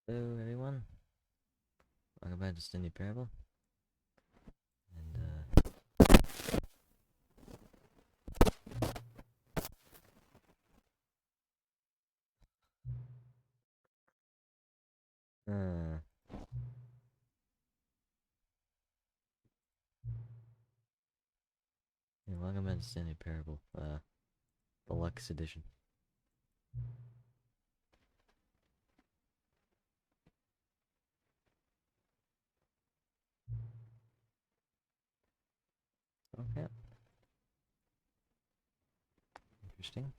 Hello everyone, welcome back to Stanley Parable, and yeah, welcome back to Stanley Parable, Deluxe edition. Okay. Interesting.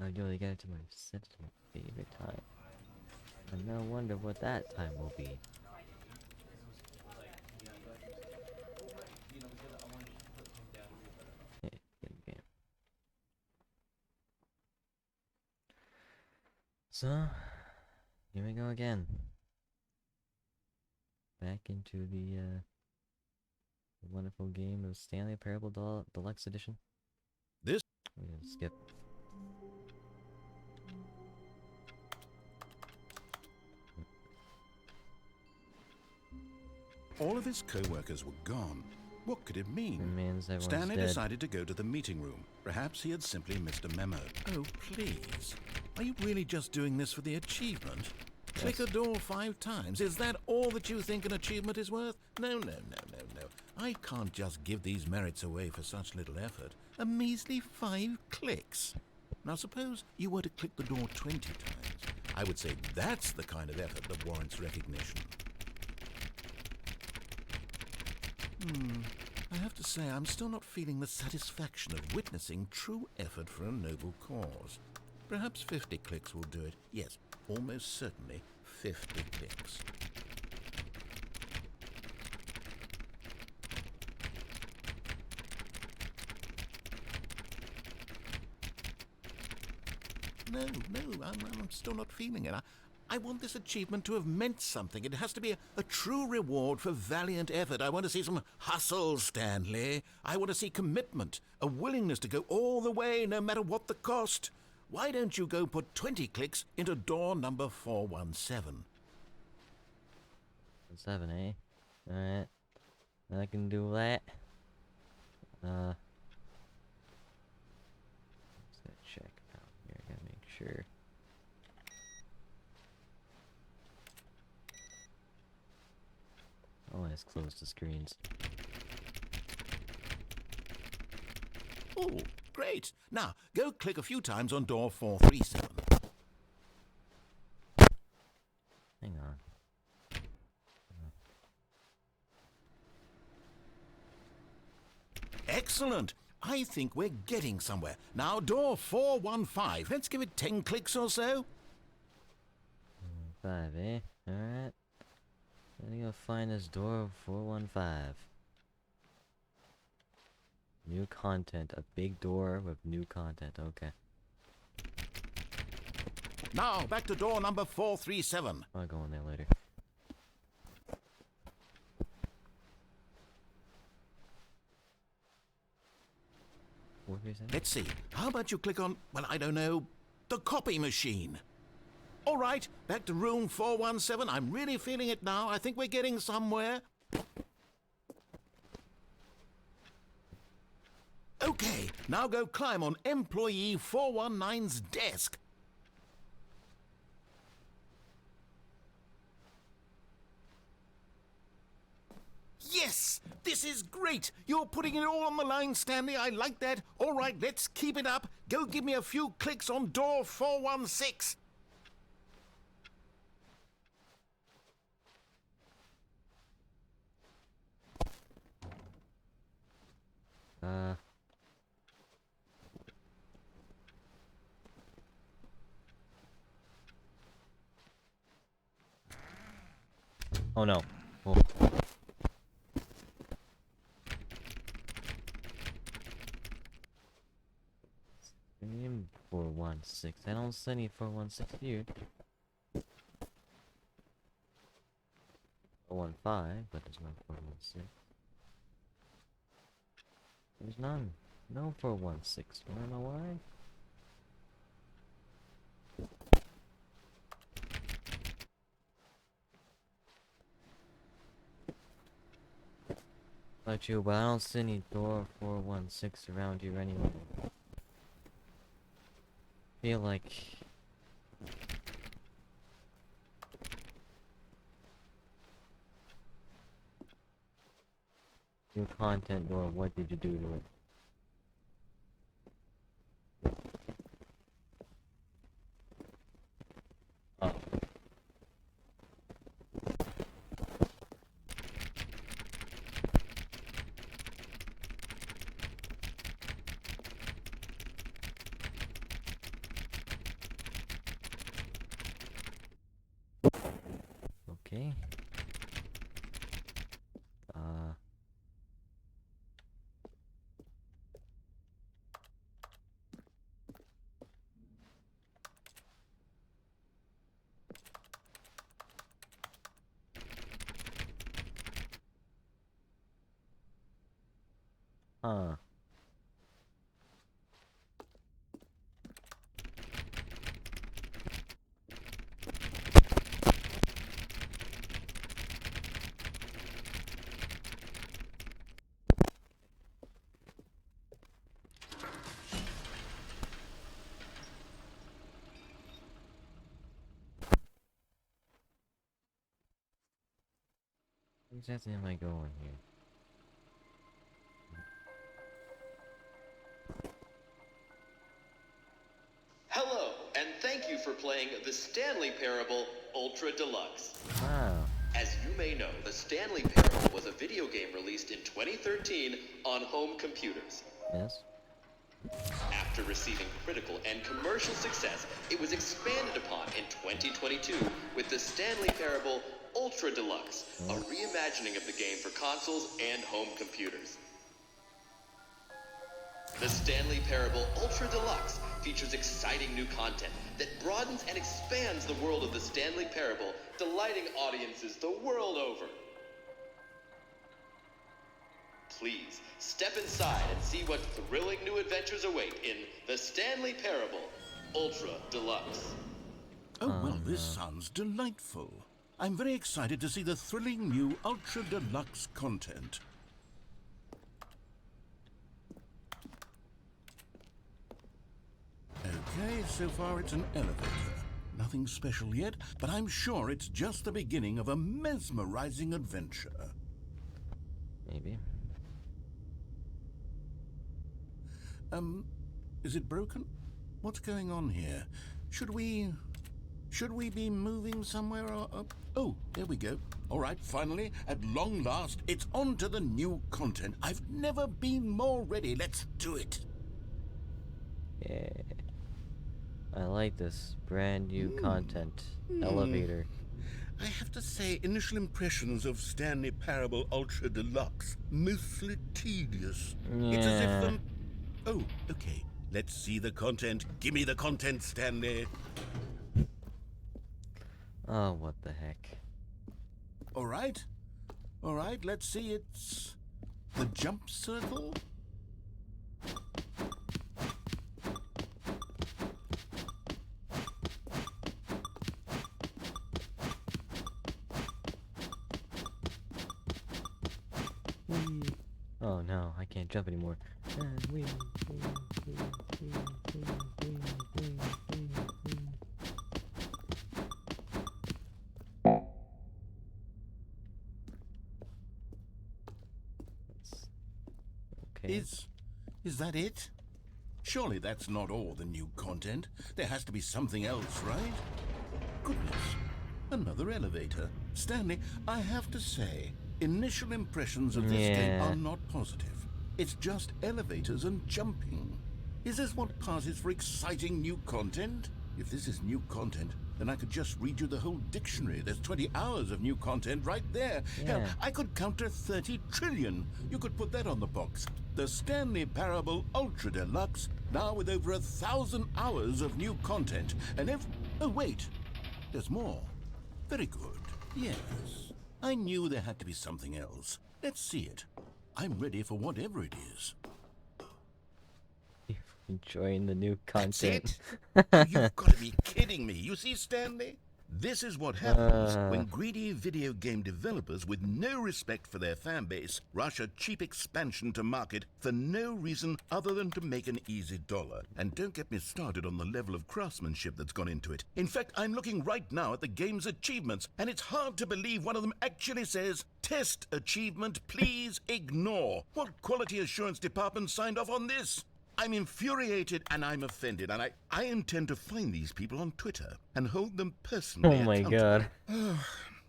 Oh, yo, they got it to my set to my favorite time. I now wonder what that time will be. Hey, good game. So, here we go again. Back into the wonderful game of Stanley Parable Deluxe edition. This. We're gonna skip. All of his co-workers were gone. What could it mean? It means everyone's Stanley dead. decided to go to the meeting room. Perhaps he had simply missed a memo. Oh, please. Are you really just doing this for the achievement? Click a door 5 times. Is that all that you think an achievement is worth? No. I can't just give these merits away for such little effort. A measly 5 clicks. Now suppose you were to click the door 20 times. I would say that's the kind of effort that warrants recognition. I have to say, I'm still not feeling the satisfaction of witnessing true effort for a noble cause. Perhaps 50 clicks will do it. Yes, almost certainly 50 clicks. No, I'm still not feeling it. I want this achievement to have meant something. It has to be a true reward for valiant effort. I want to see some hustle, Stanley. I want to see commitment, a willingness to go all the way, no matter what the cost. Why don't you go put 20 clicks into door number 417? 7, eh? Alright. I can do that. Let's check out here. I gotta make sure. Always close the screens. Oh, great. Now, go click a few times on door 437. Hang on. Excellent. I think we're getting somewhere. Now, door 415. Let's give it 10 clicks or so. 5, eh? Alright. Let me go find this door 415. New content. A big door with new content. Okay. Now, back to door number 437. I'll go in there later. Let's see. How about you click on, well, I don't know, the copy machine? All right, back to room 417. I'm really feeling it now. I think we're getting somewhere. Okay, now go climb on employee 419's desk. Yes! This is great! You're putting it all on the line, Stanley. I like that. All right, let's keep it up. Go give me a few clicks on door 416. Oh no. Oh. Name 416. I don't see any 416 here. 415, but there's no 416. There's none. No 416. I don't know why. about you, but I don't see any door 416 around here anyway. Feel like new content door. What did you do to it? Oh. Okay. Huh. Where exactly am I going here? Hello, and thank you for playing the Stanley Parable Ultra Deluxe. Wow. As you may know, the Stanley Parable was a video game released in 2013 on home computers. Yes. After receiving critical and commercial success, it was expanded upon in 2022 with the Stanley Parable Ultra Deluxe, a reimagining of the game for consoles and home computers. The Stanley Parable Ultra Deluxe features exciting new content that broadens and expands the world of the Stanley Parable, delighting audiences the world over. Please, step inside and see what thrilling new adventures await in the Stanley Parable Ultra Deluxe. Oh, well, this sounds delightful. I'm very excited to see the thrilling new Ultra Deluxe content. Okay, so far it's an elevator. Nothing special yet, but I'm sure it's just the beginning of a mesmerizing adventure. Maybe. Is it broken? What's going on here? Should we be moving somewhere or... Oh, there we go. All right, finally, at long last, it's on to the new content. I've never been more ready. Let's do it. Yeah. I like this brand new content. Elevator. I have to say, initial impressions of Stanley Parable Ultra Deluxe, mostly tedious. It's as if the... Oh, okay. Let's see the content. Give me the content, Stanley. Oh, what the heck. All right, let's see. It's the jump circle. Oh no, I can't jump anymore. Okay. Is that it? Surely that's not all the new content. There has to be something else, right? Goodness, another elevator. Stanley, I have to say, initial impressions of this game are not positive. It's just elevators and jumping. Is this what passes for exciting new content? If this is new content, then I could just read you the whole dictionary. There's 20 hours of new content right there. Hell, I could count to 30 trillion. You could put that on the box. The Stanley Parable Ultra Deluxe, now with over 1,000 hours of new content. And oh, wait. There's more. Very good. Yes. I knew there had to be something else. Let's see it. I'm ready for whatever it is. Enjoying the new content. That's it? You've got to be kidding me. You see, Stanley? This is what happens when greedy video game developers with no respect for their fan base rush a cheap expansion to market for no reason other than to make an easy dollar. And don't get me started on the level of craftsmanship that's gone into it. In fact, I'm looking right now at the game's achievements, and it's hard to believe one of them actually says, "Test achievement, please ignore." What quality assurance department signed off on this? I'm infuriated and I'm offended, and I intend to find these people on Twitter and hold them personally Oh my accountable. god.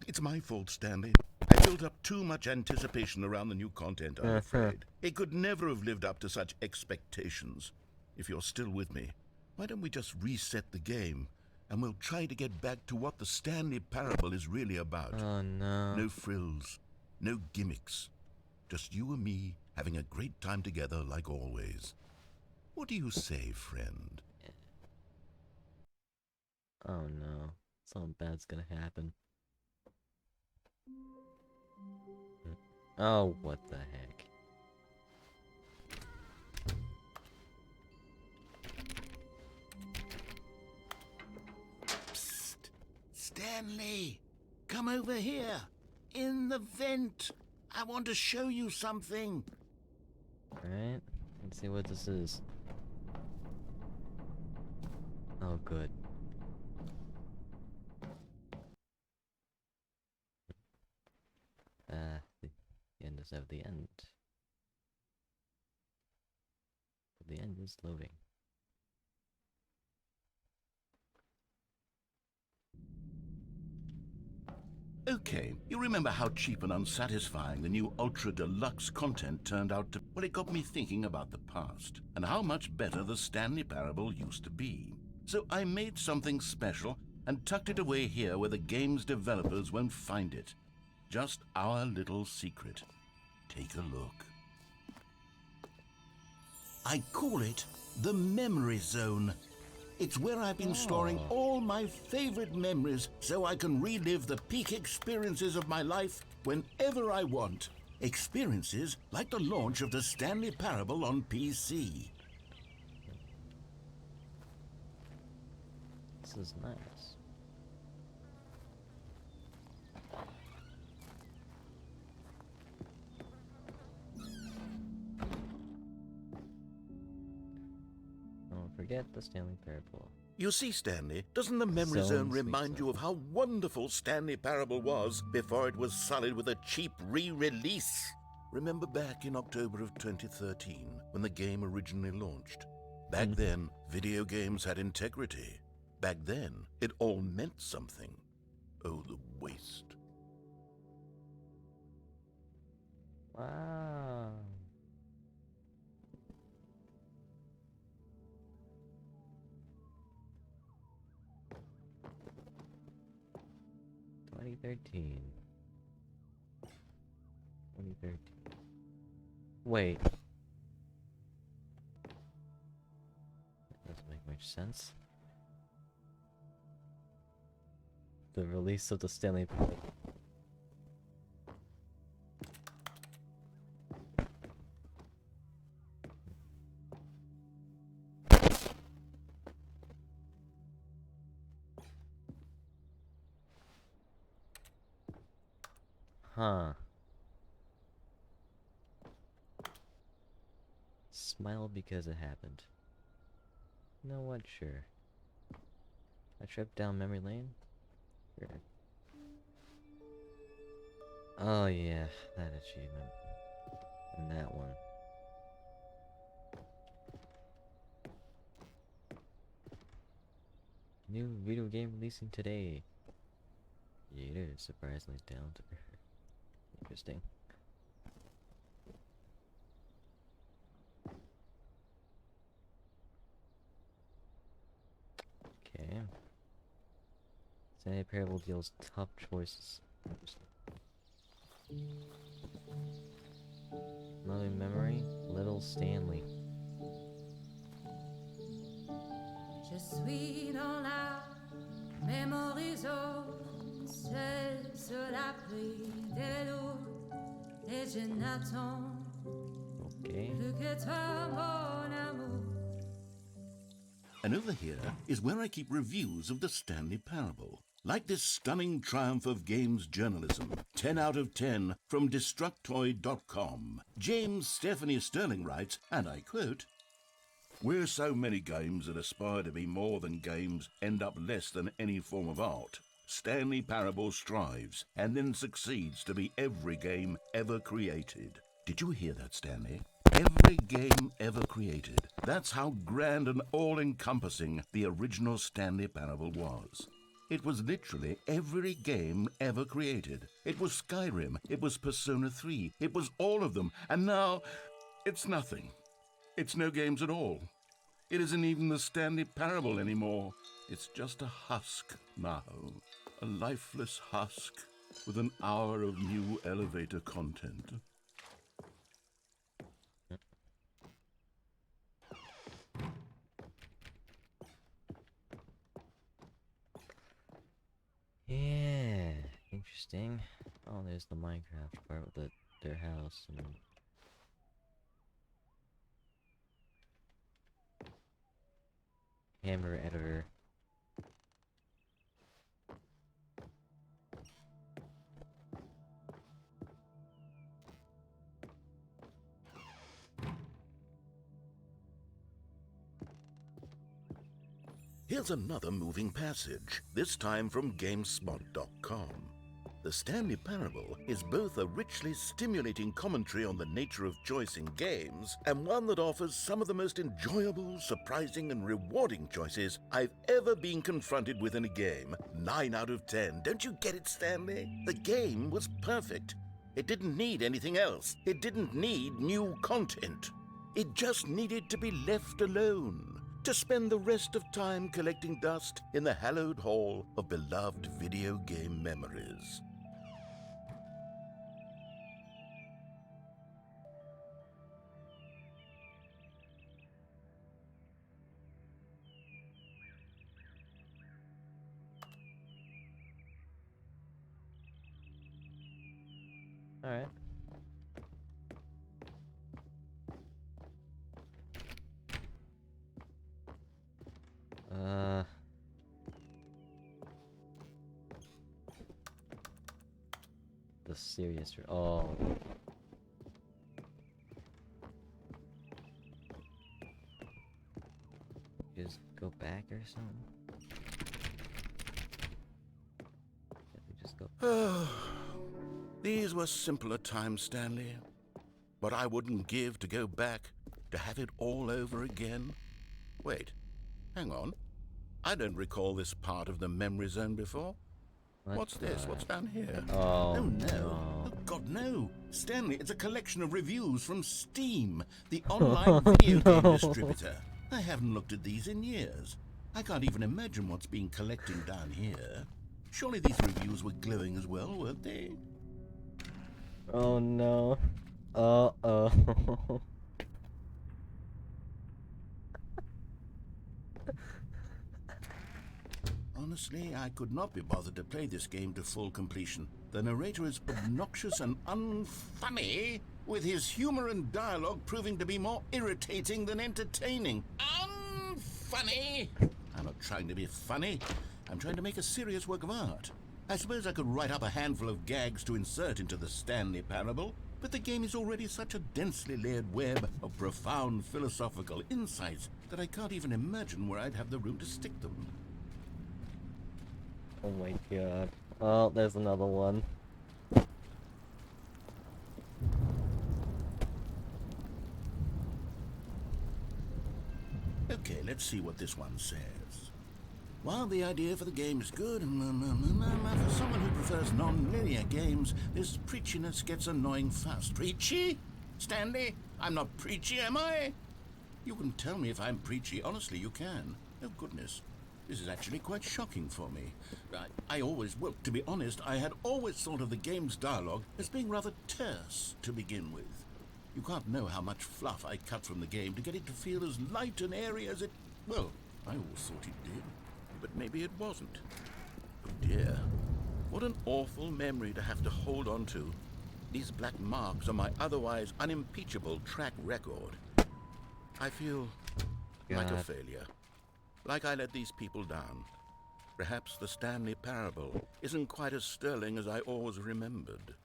It's my fault, Stanley. I built up too much anticipation around the new content, I'm afraid. It could never have lived up to such expectations. If you're still with me, why don't we just reset the game, and we'll try to get back to what the Stanley Parable is really about. Oh no. No frills, no gimmicks. Just you and me having a great time together like always. What do you say, friend? Oh no. Something bad's gonna happen. Oh, what the heck. Psst! Stanley! Come over here! In the vent! I want to show you something! Alright, let's see what this is. Oh, good. The end is of the end. The end is loading. Okay, you remember how cheap and unsatisfying the new Ultra Deluxe content turned out to... Well, it got me thinking about the past, and how much better the Stanley Parable used to be. So I made something special and tucked it away here where the game's developers won't find it. Just our little secret. Take a look. I call it the Memory Zone. It's where I've been storing all my favorite memories so I can relive the peak experiences of my life whenever I want. Experiences like the launch of the Stanley Parable on PC. This is nice. Don't forget the Stanley Parable. You see, Stanley, doesn't the Memory Zone remind you of how wonderful Stanley Parable was before it was sullied with a cheap re-release? Remember back in October of 2013, when the game originally launched? Back then, video games had integrity. Back then, it all meant something. Oh, the waste. Wow. '13. 2013. Wait. That doesn't make much sense. The release of the Stanley Parable. Huh. Smile because it happened. You know what? Sure. A trip down memory lane? Sure. Oh yeah, that achievement. And that one. New video game releasing today. Yeah, it is surprisingly down to earth. Interesting. Okay. Stanley Parable deals tough choices. Loving memory, little Stanley. Je suis dans la memory zone, seul sur l'abri des doutes, et je n'attends Okay. plus que toi, mon amour. And over here is where I keep reviews of the Stanley Parable. Like this stunning triumph of games journalism, 10 out of 10 from Destructoid.com. James Stephanie Sterling writes, and I quote, "Where so many games that aspire to be more than games end up less than any form of art, Stanley Parable strives and then succeeds to be every game ever created." Did you hear that, Stanley? Every game ever created. That's how grand and all-encompassing the original Stanley Parable was. It was literally every game ever created. It was Skyrim, it was Persona 3, it was all of them, and now it's nothing. It's no games at all. It isn't even the Stanley Parable anymore. It's just a husk now. A lifeless husk with an hour of new elevator content. Yeah, interesting. Oh, there's the Minecraft part with their house. And hammer editor. Here's another moving passage, this time from GameSpot.com. The Stanley Parable is both a richly stimulating commentary on the nature of choice in games and one that offers some of the most enjoyable, surprising, and rewarding choices I've ever been confronted with in a game. 9 out of 10. Don't you get it, Stanley? The game was perfect. It didn't need anything else. It didn't need new content. It just needed to be left alone, to spend the rest of time collecting dust in the hallowed hall of beloved video game memories. Alright. The serious. Oh. Just go back or something? If we just go. These were simpler times, Stanley. But I wouldn't give to go back, to have it all over again. Wait, hang on. I don't recall this part of the memory zone before. What's this? What's down here? Oh, no. Oh, God, no. Stanley, it's a collection of reviews from Steam, the online video game distributor. I haven't looked at these in years. I can't even imagine what's been collecting down here. Surely these reviews were glowing as well, weren't they? Oh no. Uh-oh. Honestly, I could not be bothered to play this game to full completion. The narrator is obnoxious and unfunny, with his humor and dialogue proving to be more irritating than entertaining. Unfunny! I'm not trying to be funny. I'm trying to make a serious work of art. I suppose I could write up a handful of gags to insert into the Stanley Parable, but the game is already such a densely layered web of profound philosophical insights that I can't even imagine where I'd have the room to stick them. Oh my god. Oh, there's another one. Okay, let's see what this one says. While the idea for the game is good, for someone who prefers non-linear games, this preachiness gets annoying fast. Preachy? Stanley, I'm not preachy, am I? You can tell me if I'm preachy. Honestly, you can. Oh, goodness. This is actually quite shocking for me. Well, to be honest, I had always thought of the game's dialogue as being rather terse to begin with. You can't know how much fluff I cut from the game to get it to feel as light and airy as it... Well, I always thought it did, but maybe it wasn't. Oh dear, what an awful memory to have to hold on to. These black marks are my otherwise unimpeachable track record. I feel like a failure. Like I let these people down. Perhaps the Stanley Parable isn't quite as sterling as I always remembered.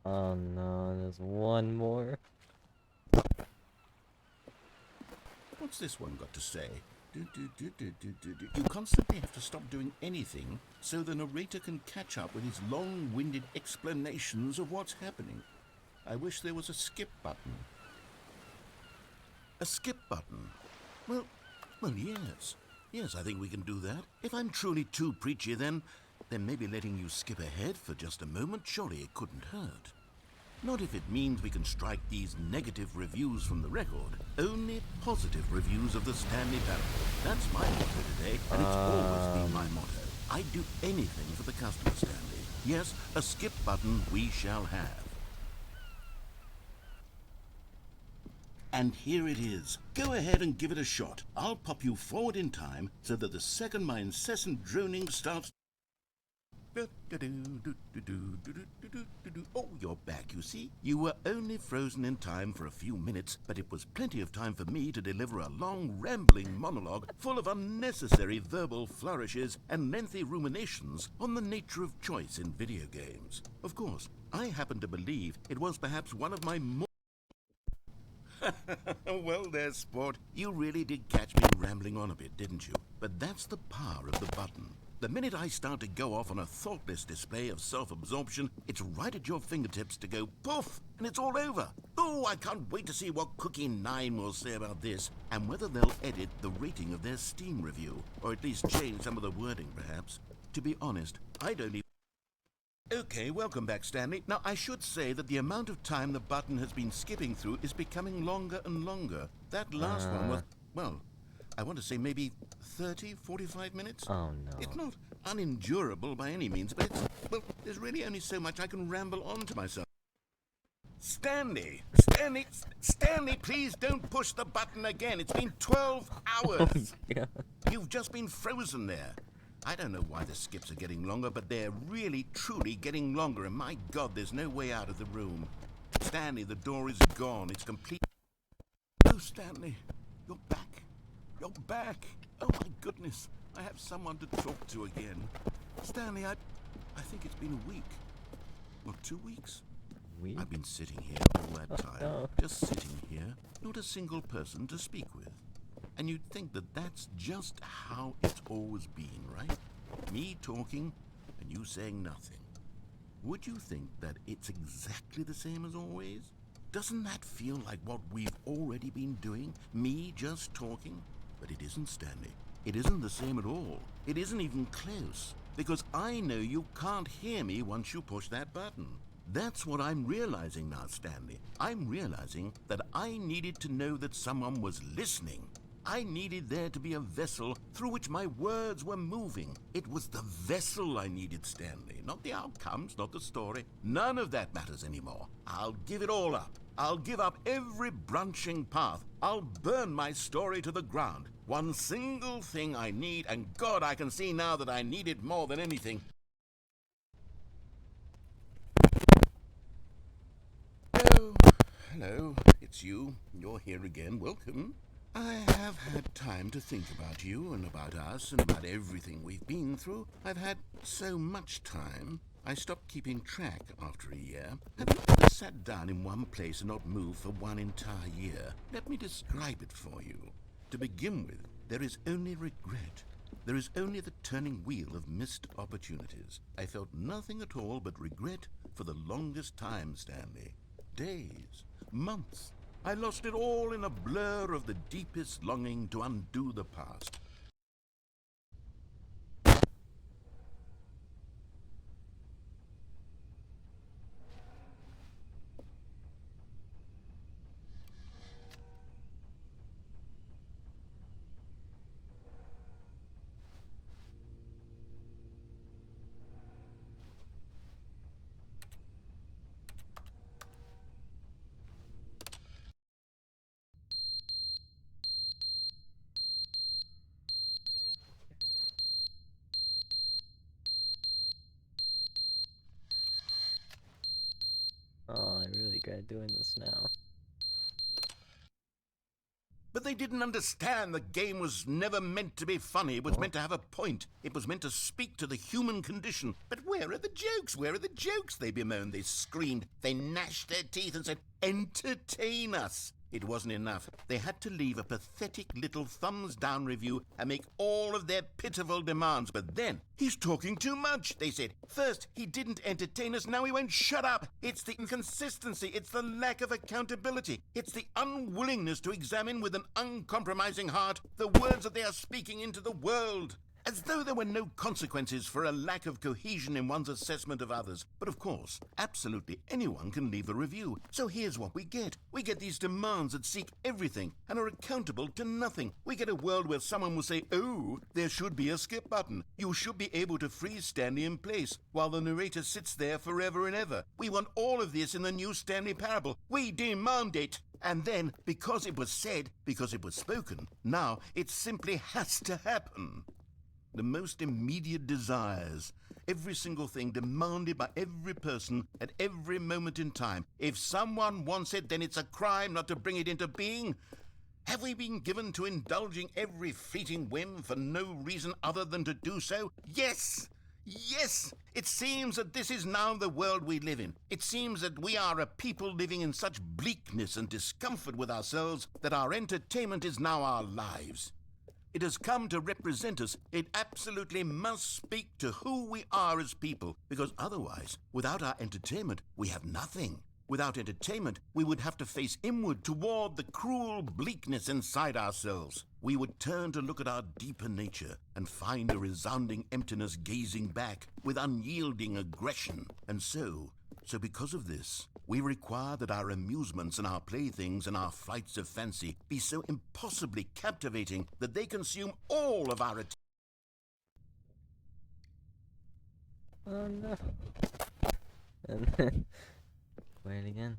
Oh no, there's one more. What's this one got to say? You constantly have to stop doing anything so the narrator can catch up with his long-winded explanations of what's happening. I wish there was a skip button. A skip button? Well, yes. Yes, I think we can do that. If I'm truly too preachy, then maybe letting you skip ahead for just a moment, surely it couldn't hurt. Not if it means we can strike these negative reviews from the record. Only positive reviews of the Stanley Parable. That's my motto today, and it's always been my motto. I'd do anything for the customer, Stanley. Yes, a skip button we shall have. And here it is. Go ahead and give it a shot. I'll pop you forward in time so that the second my incessant droning starts... Oh, you're back, you see. You were only frozen in time for a few minutes, but it was plenty of time for me to deliver a long, rambling monologue full of unnecessary verbal flourishes and lengthy ruminations on the nature of choice in video games. Of course, I happen to believe it was perhaps one of my more... Well, there's sport. You really did catch me rambling on a bit, didn't you? But that's the power of the button. The minute I start to go off on a thoughtless display of self-absorption, it's right at your fingertips to go poof, and it's all over. Oh, I can't wait to see what Cookie 9 will say about this, and whether they'll edit the rating of their Steam review, or at least change some of the wording, perhaps. To be honest, I don't even... Okay, welcome back, Stanley. Now, I should say that the amount of time the button has been skipping through is becoming longer and longer. That last one was, well, I want to say maybe 30, 45 minutes? Oh no. It's not unendurable by any means, but it's, well, there's really only so much I can ramble on to myself. Stanley, please don't push the button again. It's been 12 hours. Yeah. You've just been frozen there. I don't know why the skips are getting longer, but they're really, truly getting longer, and my God, there's no way out of the room. Stanley, the door is gone. It's complete. Oh, Stanley, you're back. You're back. Oh, my goodness. I have someone to talk to again. Stanley, I think it's been a week. Well, 2 weeks. Week? I've been sitting here all that time. no. Just sitting here. Not a single person to speak with. And you'd think that that's just how it's always been, right? Me talking and you saying nothing. Would you think that it's exactly the same as always? Doesn't that feel like what we've already been doing? Me just talking? But it isn't, Stanley. It isn't the same at all. It isn't even close. Because I know you can't hear me once you push that button. That's what I'm realizing now, Stanley. I'm realizing that I needed to know that someone was listening. I needed there to be a vessel through which my words were moving. It was the vessel I needed, Stanley, not the outcomes, not the story. None of that matters anymore. I'll give it all up. I'll give up every branching path. I'll burn my story to the ground. One single thing I need, and God, I can see now that I need it more than anything. Oh, hello, it's you. You're here again. Welcome. I have had time to think about you and about us and about everything we've been through. I've had so much time. I stopped keeping track after a year. Have you ever sat down in one place and not moved for one entire year? Let me describe it for you. To begin with, there is only regret. There is only the turning wheel of missed opportunities. I felt nothing at all but regret for the longest time, Stanley. Days, months. I lost it all in a blur of the deepest longing to undo the past. Oh, I really regret doing this now. But But they didn't understand the game was never meant to be funny. It was meant to have a point. It was meant to speak to the human condition. But where are the jokes? Where are the jokes? They bemoaned, they screamed, they gnashed their teeth and said, entertain us. It wasn't enough. They had to leave a pathetic little thumbs-down review and make all of their pitiful demands. But then, he's talking too much, they said. First, he didn't entertain us, now he won't shut up. It's the inconsistency, it's the lack of accountability. It's the unwillingness to examine with an uncompromising heart the words that they are speaking into the world. As though there were no consequences for a lack of cohesion in one's assessment of others. But of course, absolutely anyone can leave a review. So here's what we get. We get these demands that seek everything and are accountable to nothing. We get a world where someone will say, oh, there should be a skip button. You should be able to freeze Stanley in place while the narrator sits there forever and ever. We want all of this in the new Stanley Parable. We demand it. And then, because it was said, because it was spoken, now it simply has to happen. The most immediate desires, every single thing demanded by every person at every moment in time. If someone wants it, then it's a crime not to bring it into being. Have we been given to indulging every fleeting whim for no reason other than to do so? Yes! Yes! It seems that this is now the world we live in. It seems that we are a people living in such bleakness and discomfort with ourselves that our entertainment is now our lives. It has come to represent us. It absolutely must speak to who we are as people, because otherwise, without our entertainment, we have nothing. Without entertainment, we would have to face inward toward the cruel bleakness inside ourselves. We would turn to look at our deeper nature and find a resounding emptiness gazing back with unyielding aggression. And so because of this, we require that our amusements and our playthings and our flights of fancy be so impossibly captivating that they consume all of our attention. Oh no. And then, play it again.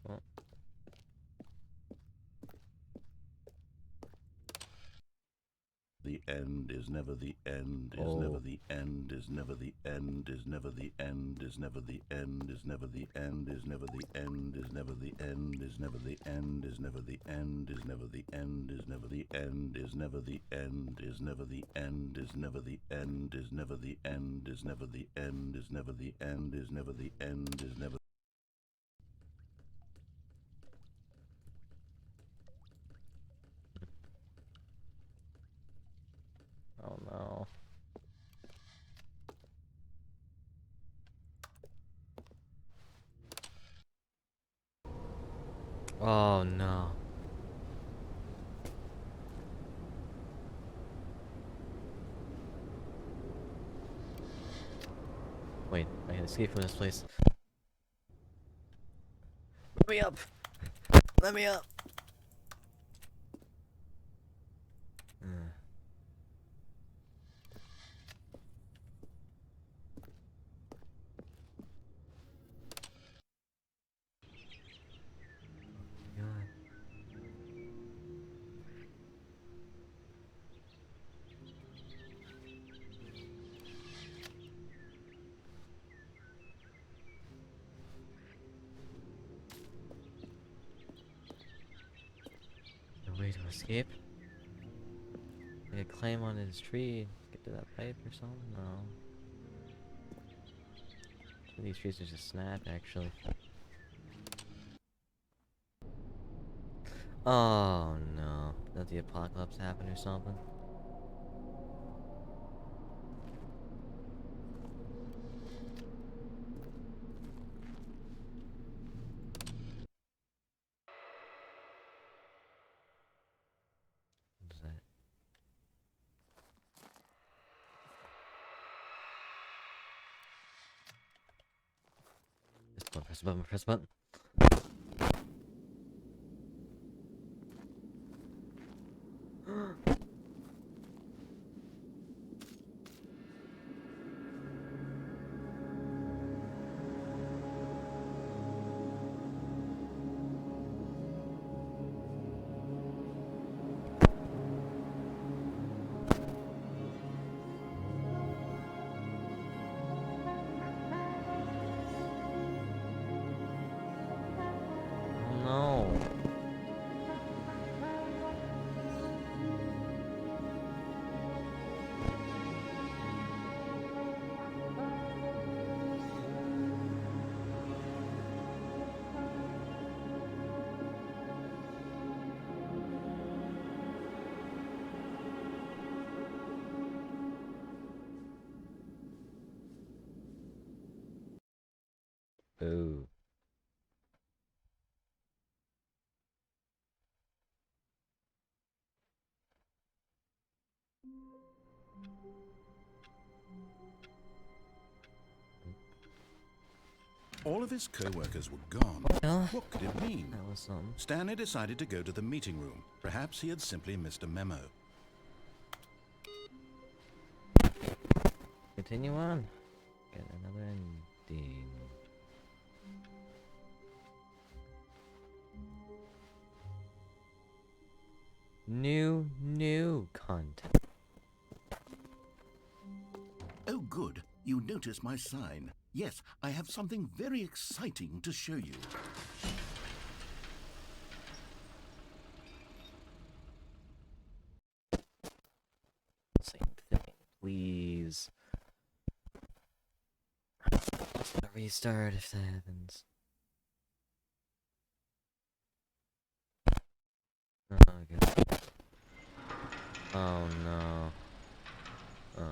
Oh. The end is never the end, is never the end, is never the end, is never the end, is never the end, is never the end, is never the end, is never the end, is never the end, is never the end, is never the end, is never the end, is never the end, is never the end, is never the end, is never the end, is never the end, is never the end, is never the end, is never. Oh no. Oh no. Wait, I can escape from this place. Let me up! Let me up! Way to escape? Like a climb on his tree, get to that pipe or something? No. These trees are just snap, actually. Oh no. Did the apocalypse happen or something? What is that? Press the button, press the button. Oh. All of his co-workers were gone. Well, What could it mean? that was something. Stanley decided to go to the meeting room. Perhaps he had simply missed a memo. Continue on. Get another ending. New content. Oh, good. You notice my sign. Yes, I have something very exciting to show you. Same thing, please. Restart if that happens. Oh god. Oh no. Oh.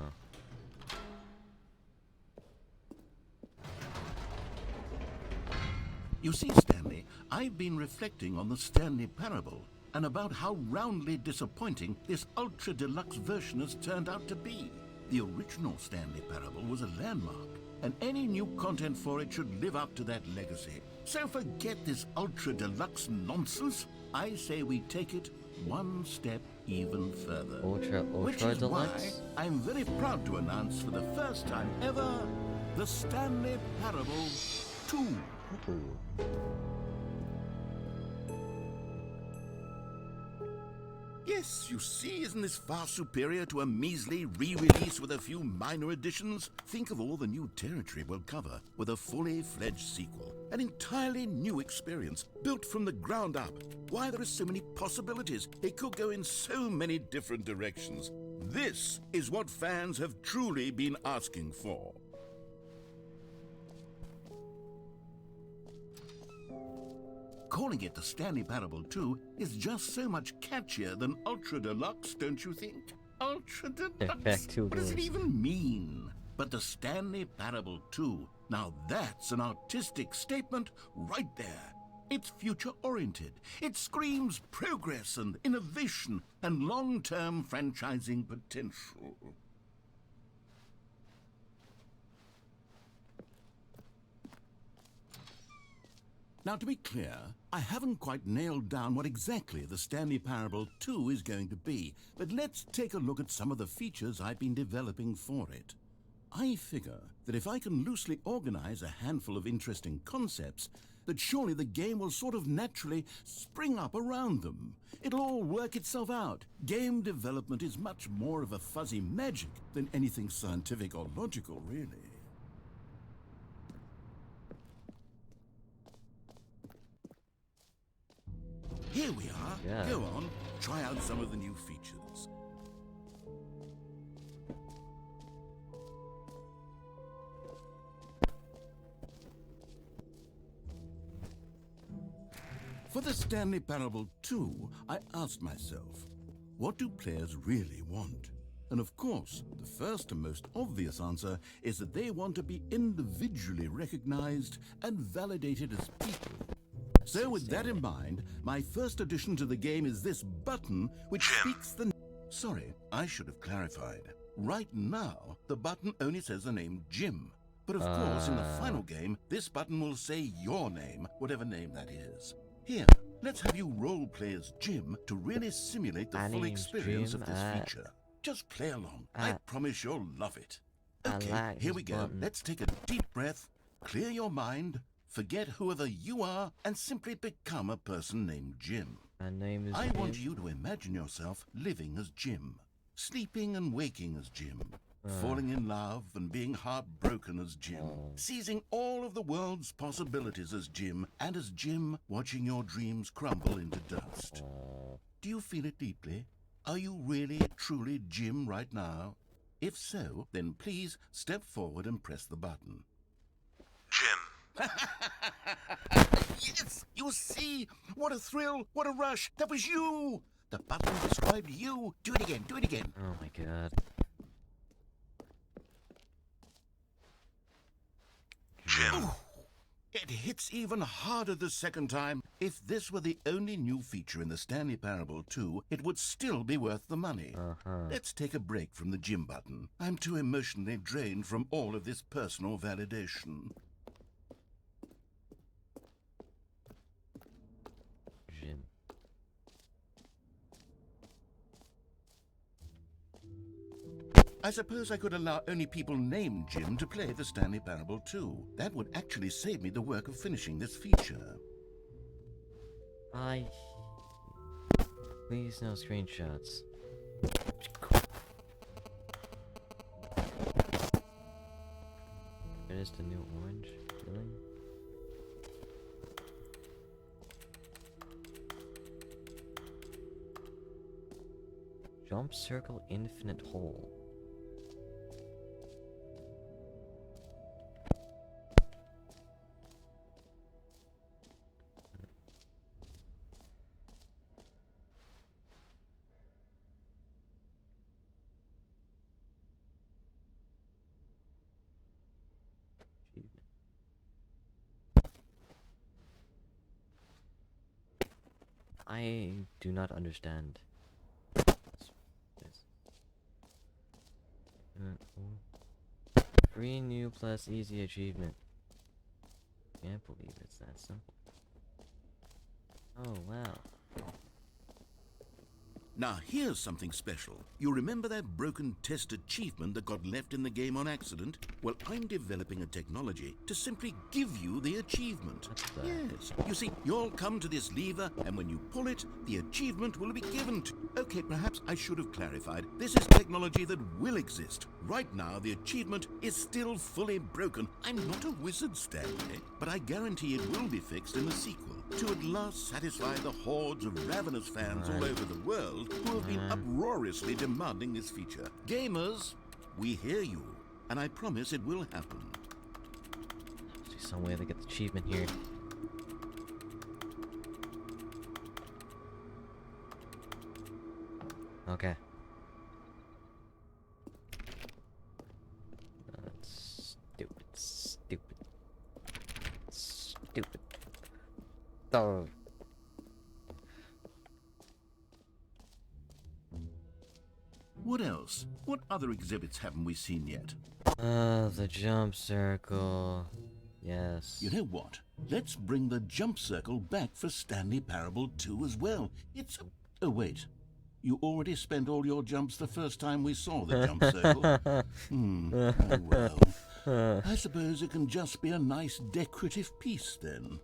You see, Stanley, I've been reflecting on the Stanley Parable and about how roundly disappointing this ultra deluxe version has turned out to be. The original Stanley Parable was a landmark, and any new content for it should live up to that legacy. So forget this ultra deluxe nonsense. I say we take it one step even further. Ultra Deluxe? Deluxe? Why I'm very proud to announce for the first time ever, the Stanley Parable 2. Yes, you see, isn't this far superior to a measly re-release with a few minor additions? Think of all the new territory we'll cover with a fully fledged sequel. An entirely new experience, built from the ground up. Why, there are so many possibilities. It could go in so many different directions. This is what fans have truly been asking for. Calling it the Stanley Parable 2 is just so much catchier than Ultra Deluxe, don't you think? Ultra Deluxe? What does it even mean? But the Stanley Parable 2, now that's an artistic statement right there. It's future-oriented. It screams progress and innovation and long-term franchising potential. Now, to be clear, I haven't quite nailed down what exactly the Stanley Parable 2 is going to be, but let's take a look at some of the features I've been developing for it. I figure that if I can loosely organize a handful of interesting concepts, that surely the game will sort of naturally spring up around them. It'll all work itself out. Game development is much more of a fuzzy magic than anything scientific or logical, really. Here we are. Yeah. Go on, try out some of the new features. For the Stanley Parable 2, I asked myself, what do players really want? And of course, the first and most obvious answer is that they want to be individually recognized and validated as people. So with that in mind, my first addition to the game is this button which speaks the... Sorry, I should have clarified. Right now, the button only says the name Jim. But of course, in the final game, this button will say your name, whatever name that is. Here, let's have you role-play as Jim to really simulate the My full name's experience Jim, of this feature. Just play along. I I promise you'll love it. I Okay, like here this we go. button. Let's take a deep breath, clear your mind, forget whoever you are, and simply become a person named Jim. My name is I Jim. want you to imagine yourself living as Jim, sleeping and waking as Jim, falling in love and being heartbroken as Jim, seizing all of the world's possibilities as Jim, and as Jim watching your dreams crumble into dust. Do you feel it deeply? Are you really, truly Jim right now? If so, then please step forward and press the button. Jim. Yes! You see? What a thrill! What a rush! That was you! The button described you! Do it again, do it again! Oh my god. Jim. It hits even harder the second time. If this were the only new feature in the Stanley Parable 2, it would still be worth the money. Let's take a break from the gym button. I'm too emotionally drained from all of this personal validation. Gym. I suppose I could allow only people named Jim to play the Stanley Parable 2. That would actually save me the work of finishing this feature. Please no screenshots. It is the new orange, really? Jump circle infinite hole. I do not understand. Free new plus easy achievement. Can't believe it's that simple. Oh wow. Now here's something special. You remember that broken test achievement that got left in the game on accident? Well, I'm developing a technology to simply give you the achievement. Yes. You see, you'll come to this lever, and when you pull it, the achievement will be given to you. Okay, perhaps I should have clarified. This is technology that will exist. Right now, the achievement is still fully broken. I'm not a wizard, Stanley, but I guarantee it will be fixed in the sequel, to at last satisfy the hordes of ravenous fans all over the world who have been uproariously demanding this feature. Gamers, we hear you, and I promise it will happen. There's some way to get the achievement here. Okay. That's stupid. Oh. What else? What other exhibits haven't we seen yet? The jump circle. Yes. You know what? Let's bring the jump circle back for Stanley Parable 2 as well. It's... Oh, wait. You already spent all your jumps the first time we saw the jump circle? Oh, well. I suppose it can just be a nice decorative piece, then.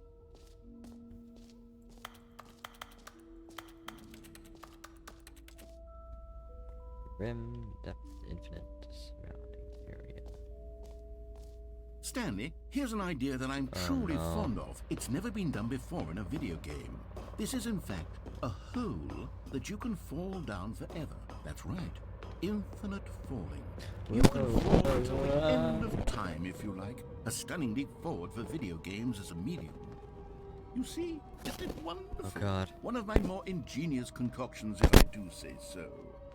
Rim depth infinite surrounding area. Stanley, here's an idea that I'm truly fond of. It's never been done before in a video game. This is, in fact, a hole that you can fall down forever. That's right. Infinite falling. You can fall until the end of time, if you like. A stunning leap forward for video games as a medium. You see, isn't it wonderful? Oh, God. One of my more ingenious concoctions, if I do say so.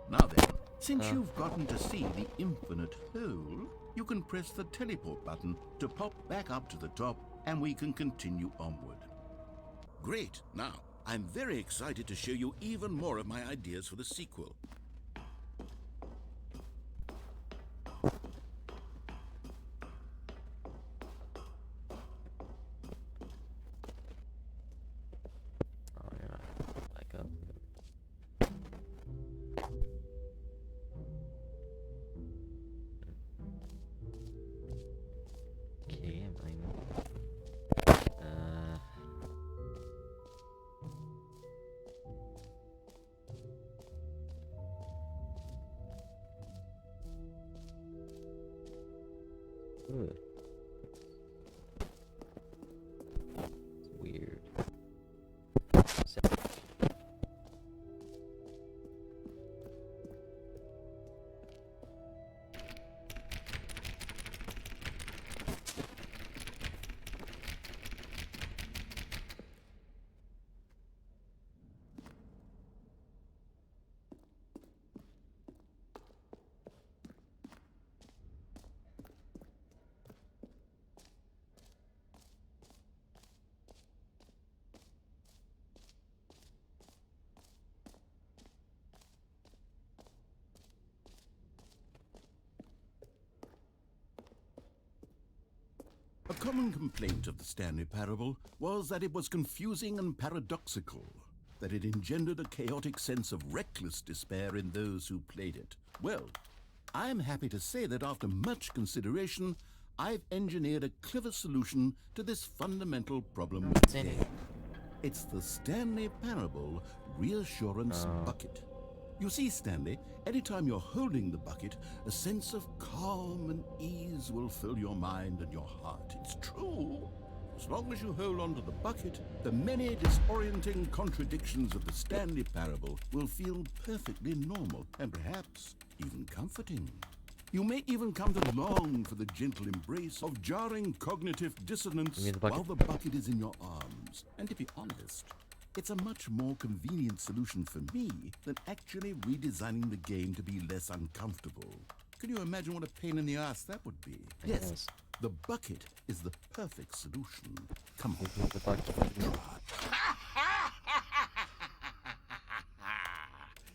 Now then, since you've gotten to see the infinite hole, you can press the teleport button to pop back up to the top, and we can continue onward. Great. Now, I'm very excited to show you even more of my ideas for the sequel. Oh, yeah. Back up. Okay, I'm going. Ooh. It's weird. A common complaint of the Stanley Parable was that it was confusing and paradoxical, that it engendered a chaotic sense of reckless despair in those who played it. Well, I'm happy to say that after much consideration, I've engineered a clever solution to this fundamental problem with the game. It's the Stanley Parable Reassurance Bucket. You see, Stanley, anytime you're holding the bucket, a sense of calm and ease will fill your mind and your heart. It's true. As long as you hold on to the bucket, the many disorienting contradictions of the Stanley Parable will feel perfectly normal and perhaps even comforting. You may even come to long for the gentle embrace of jarring cognitive dissonance while the bucket is in your arms. And to be honest, it's a much more convenient solution for me than actually redesigning the game to be less uncomfortable. Can you imagine what a pain in the ass that would be? Yes, the bucket is the perfect solution. Come on. The bucket.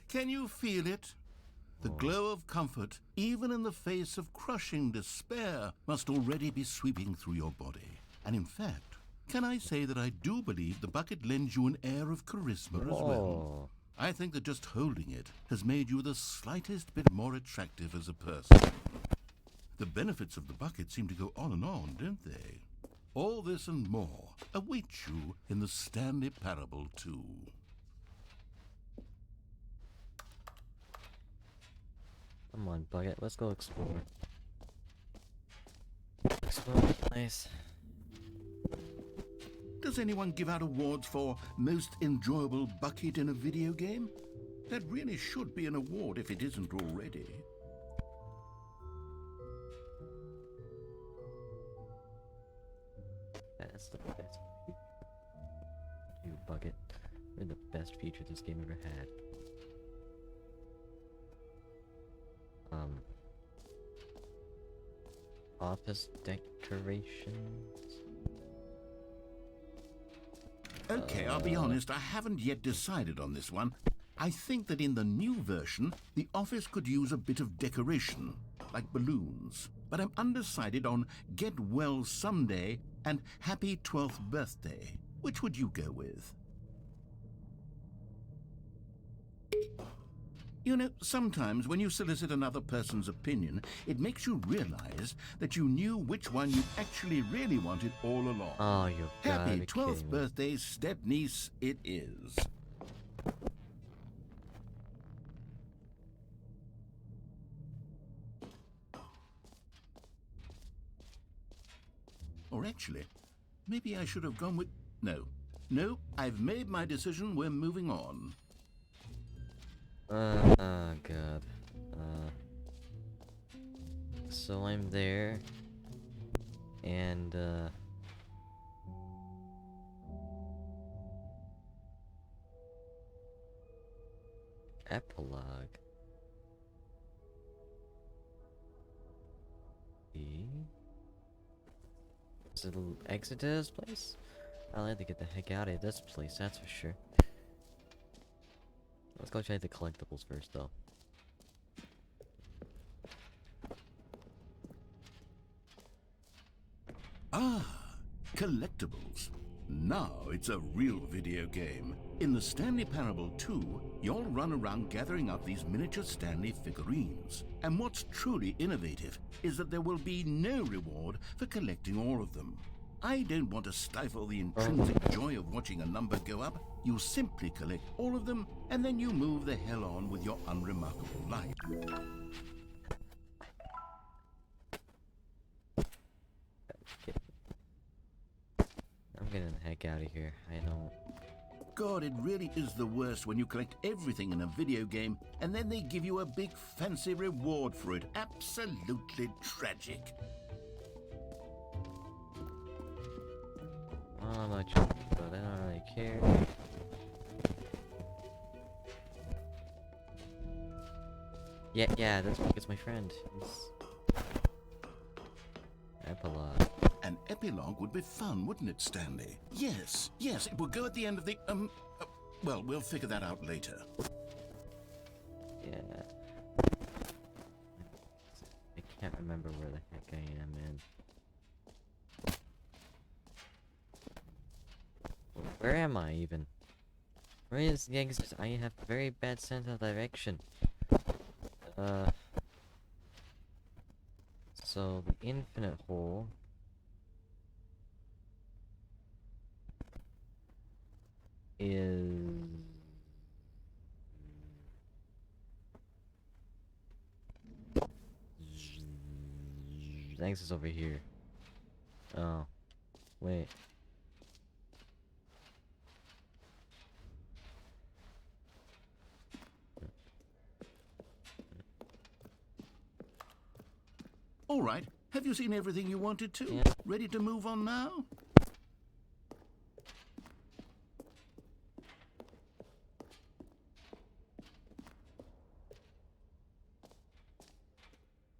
Can you feel it? The glow of comfort, even in the face of crushing despair, must already be sweeping through your body. And in fact, can I say that I do believe the bucket lends you an air of charisma as well? I think that just holding it has made you the slightest bit more attractive as a person. The benefits of the bucket seem to go on and on, don't they? All this and more await you in the Stanley Parable 2. Come on, bucket. Let's go explore. Explore the place. Does anyone give out awards for most enjoyable bucket in a video game? That really should be an award if it isn't already. That's the best. You bucket. You're the best feature this game ever had. Office decorations. Okay, I'll be honest, I haven't yet decided on this one. I think that in the new version, the office could use a bit of decoration, like balloons. But I'm undecided on Get Well Someday and Happy 12th Birthday. Which would you go with? You know, sometimes when you solicit another person's opinion, it makes you realize that you knew which one you actually really wanted all along. Oh, you're Happy 12th birthday, step-niece, it is. Or actually, maybe I should have gone with... No, I've made my decision, we're moving on. Oh god. So I'm there, and epilogue. Is it an exit to this place? I'll have to get the heck out of this place, that's for sure. Let's go check the collectibles first, though. Ah, collectibles. Now it's a real video game. In the Stanley Parable 2, you'll run around gathering up these miniature Stanley figurines. And what's truly innovative is that there will be no reward for collecting all of them. I don't want to stifle the intrinsic joy of watching a number go up. You simply collect all of them, and then you move the hell on with your unremarkable life. I'm getting the heck out of here. I don't... God, it really is the worst when you collect everything in a video game, and then they give you a big fancy reward for it. Absolutely tragic. I don't know about you, but I don't really care. Yeah, that's because my friend. He's... Epilogue. An epilogue would be fun, wouldn't it, Stanley? Yes, it will go at the end of the, well, we'll figure that out later. Yeah. I can't remember where the heck I am in. Where am I even? Where is the exit? I have very bad sense of direction. So the infinite hole is the exit is over here. Oh, wait. All right. Have you seen everything you wanted to? Yeah. Ready to move on now?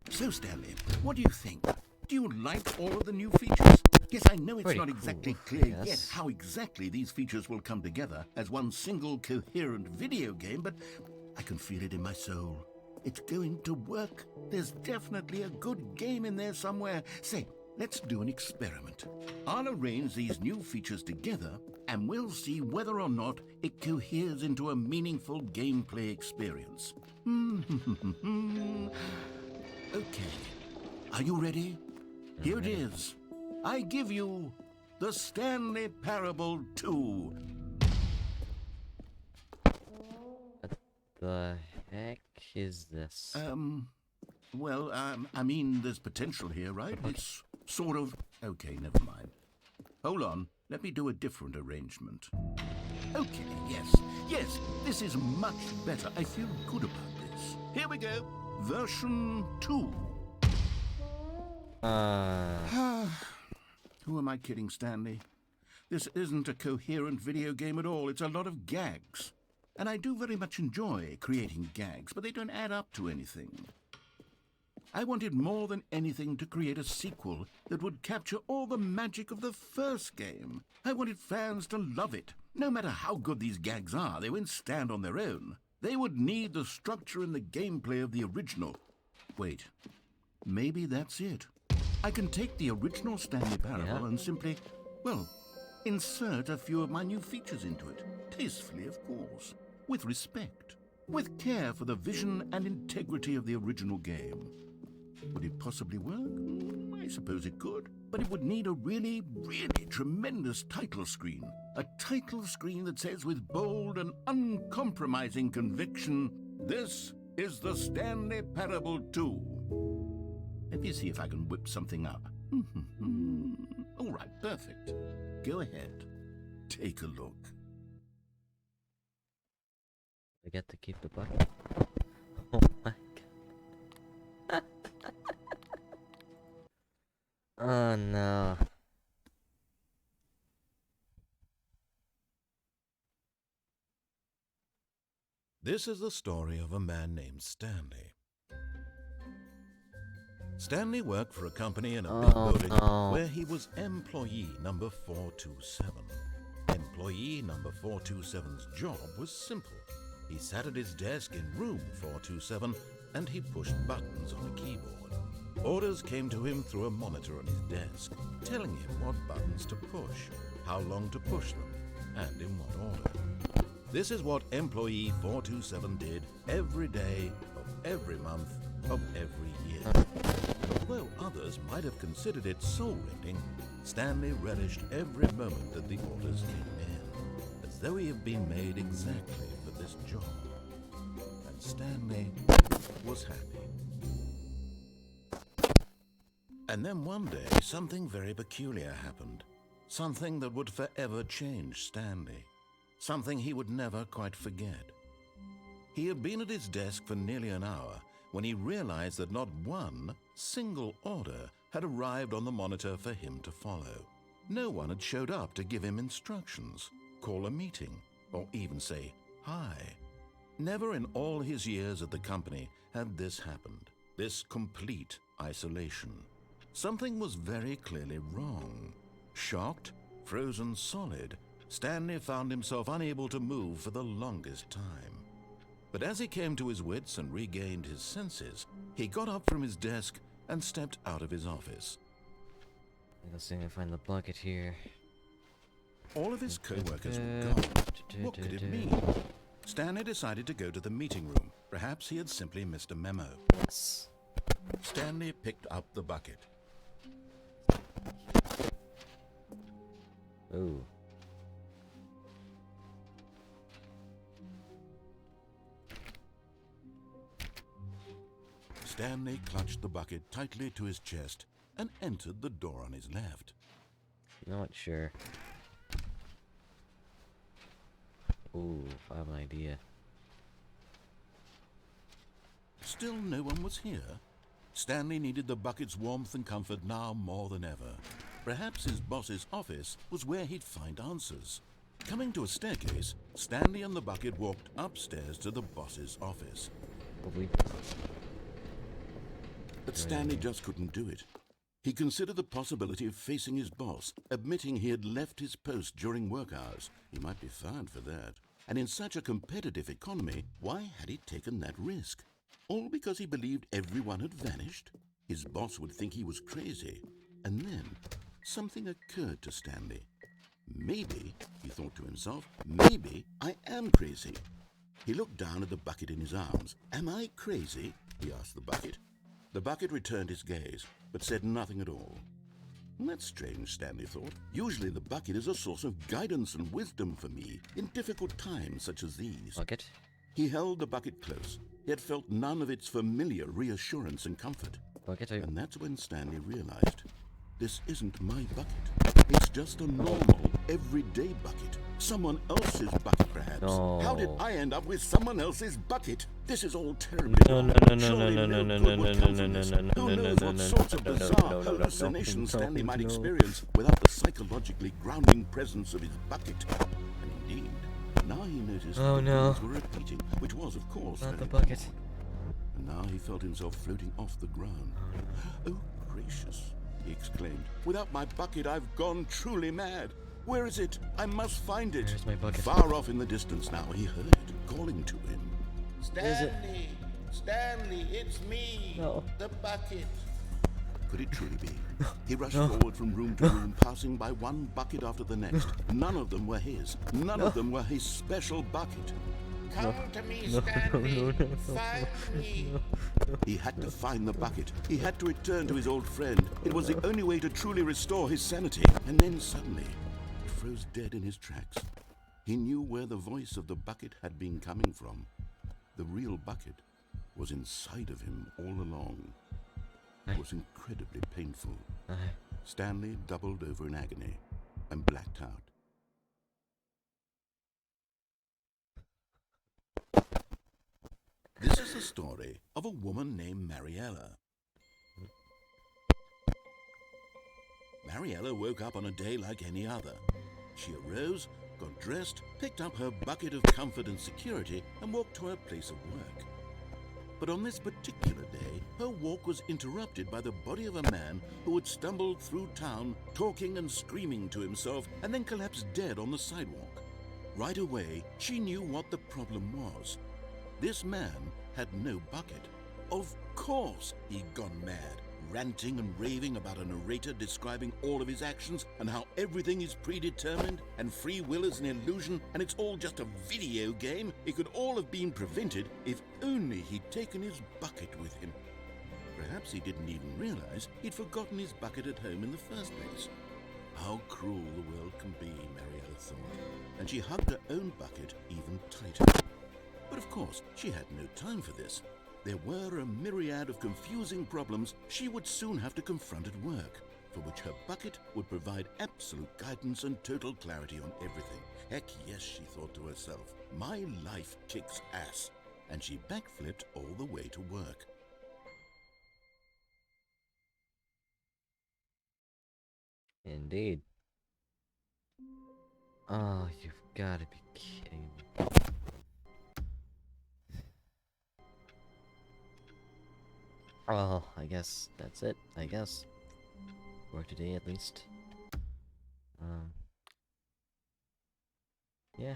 So, Stanley, what do you think? Do you like all of the new features? Yes, I know it's Pretty not cool, exactly I clear yet guess. how exactly these features will come together as one single coherent video game, but I can feel it in my soul. It's going to work. There's definitely a good game in there somewhere. Say, let's do an experiment. I'll arrange these new features together, and we'll see whether or not it coheres into a meaningful gameplay experience. Okay. Are you ready? Here it is. I give you the Stanley Parable 2. What the heck is this? Well, I mean, there's potential here, right? It's sort of... Okay, never mind. Hold on. Let me do a different arrangement. Okay, yes, this is much better. I feel good about this. Here we go. Version 2. Who am I kidding, Stanley? This isn't a coherent video game at all. It's a lot of gags. And I do very much enjoy creating gags, but they don't add up to anything. I wanted more than anything to create a sequel that would capture all the magic of the first game. I wanted fans to love it. No matter how good these gags are, they won't stand on their own. They would need the structure and the gameplay of the original. Wait, maybe that's it. I can take the original Stanley Parable and simply, well, insert a few of my new features into it. Tastefully, of course. With respect. With care for the vision and integrity of the original game. Would it possibly work? I suppose it could. But it would need a really, really tremendous title screen. A title screen that says with bold and uncompromising conviction, "This is the Stanley Parable 2. Let me see if I can whip something up. All right, perfect. Go ahead. Take a look. I get to keep the bucket. Oh my god. Oh no. This is the story of a man named Stanley. Stanley worked for a company in a big building where he was employee number 427. Employee number 427's job was simple. He sat at his desk in room 427 and he pushed buttons on a keyboard. Orders came to him through a monitor on his desk, telling him what buttons to push, how long to push them, and in what order. This is what employee 427 did every day of every month of every year. And although others might have considered it soul-rending, Stanley relished every moment that the orders came in, as though he had been made exactly for this job. And Stanley was happy. And then one day, something very peculiar happened. Something that would forever change Stanley. Something he would never quite forget. He had been at his desk for nearly an hour when he realized that not one single order had arrived on the monitor for him to follow. No one had showed up to give him instructions, call a meeting, or even say hi. Never in all his years at the company had this happened, this complete isolation. Something was very clearly wrong. Shocked, frozen solid, Stanley found himself unable to move for the longest time. But as he came to his wits and regained his senses, he got up from his desk and stepped out of his office. Let's see if I find the bucket here. All of his co-workers were gone. What could it mean? Stanley decided to go to the meeting room. Perhaps he had simply missed a memo. Yes. Stanley picked up the bucket. Ooh. Stanley clutched the bucket tightly to his chest and entered the door on his left. Not sure. Ooh, I have an idea. Still no one was here. Stanley needed the bucket's warmth and comfort now more than ever. Perhaps his boss's office was where he'd find answers. Coming to a staircase, Stanley and the bucket walked upstairs to the boss's office. Probably. But Stanley just couldn't do it. He considered the possibility of facing his boss, admitting he had left his post during work hours. He might be fired for that. And in such a competitive economy, why had he taken that risk? All because he believed everyone had vanished? His boss would think he was crazy. And then, something occurred to Stanley. Maybe, he thought to himself, maybe I am crazy. He looked down at the bucket in his arms. Am I crazy? He asked the bucket. The bucket returned his gaze, but said nothing at all. That's strange, Stanley thought. Usually the bucket is a source of guidance and wisdom for me in difficult times such as these. Bucket? He held the bucket close, yet felt none of its familiar reassurance and comfort. Bucket? And that's when Stanley realized, this isn't my bucket. It's just a normal, everyday bucket. Someone else's bucket, perhaps. No. How did I end up with someone else's bucket? This is all terribly wrong. Surely good would come from this. Who knows what sorts of bizarre hallucinations Stanley might experience without the psychologically grounding presence of his bucket. And indeed, now he noticed that the words were repeating, which was, of course, Not the very bucket. important. And now he felt himself floating off the ground. Oh, gracious, he exclaimed. Without my bucket, I've gone truly mad. Where is it? I must find it. Where's my bucket? Far off in the distance now, he heard it calling to him. Stanley! Stanley, it's me! No. The bucket! Could it truly be? He rushed forward from room to room, passing by one bucket after the next. None of them were his. None of them were his special bucket. Come to me, Stanley! Find me! He had to find the bucket. He had to return to his old friend. It was the only way to truly restore his sanity. And then suddenly, he froze dead in his tracks. He knew where the voice of the bucket had been coming from. The real bucket was inside of him all along. It was incredibly painful. Stanley doubled over in agony and blacked out. This is the story of a woman named Mariella. Mariella woke up on a day like any other. She arose, got dressed, picked up her bucket of comfort and security, and walked to her place of work. But on this particular day, her walk was interrupted by the body of a man who had stumbled through town, talking and screaming to himself, and then collapsed dead on the sidewalk. Right away, she knew what the problem was. This man had no bucket. Of course he'd gone mad, ranting and raving about a narrator describing all of his actions and how everything is predetermined and free will is an illusion and it's all just a video game. It could all have been prevented if only he'd taken his bucket with him. Perhaps he didn't even realize he'd forgotten his bucket at home in the first place. How cruel the world can be, Mariella thought, and she hugged her own bucket even tighter. But of course, she had no time for this. There were a myriad of confusing problems she would soon have to confront at work, for which her bucket would provide absolute guidance and total clarity on everything. Heck yes, she thought to herself, my life kicks ass. And she backflipped all the way to work. Indeed. Oh, you've got to be kidding me. Well, I guess that's it, I guess. For today, at least. Yeah.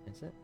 That's it.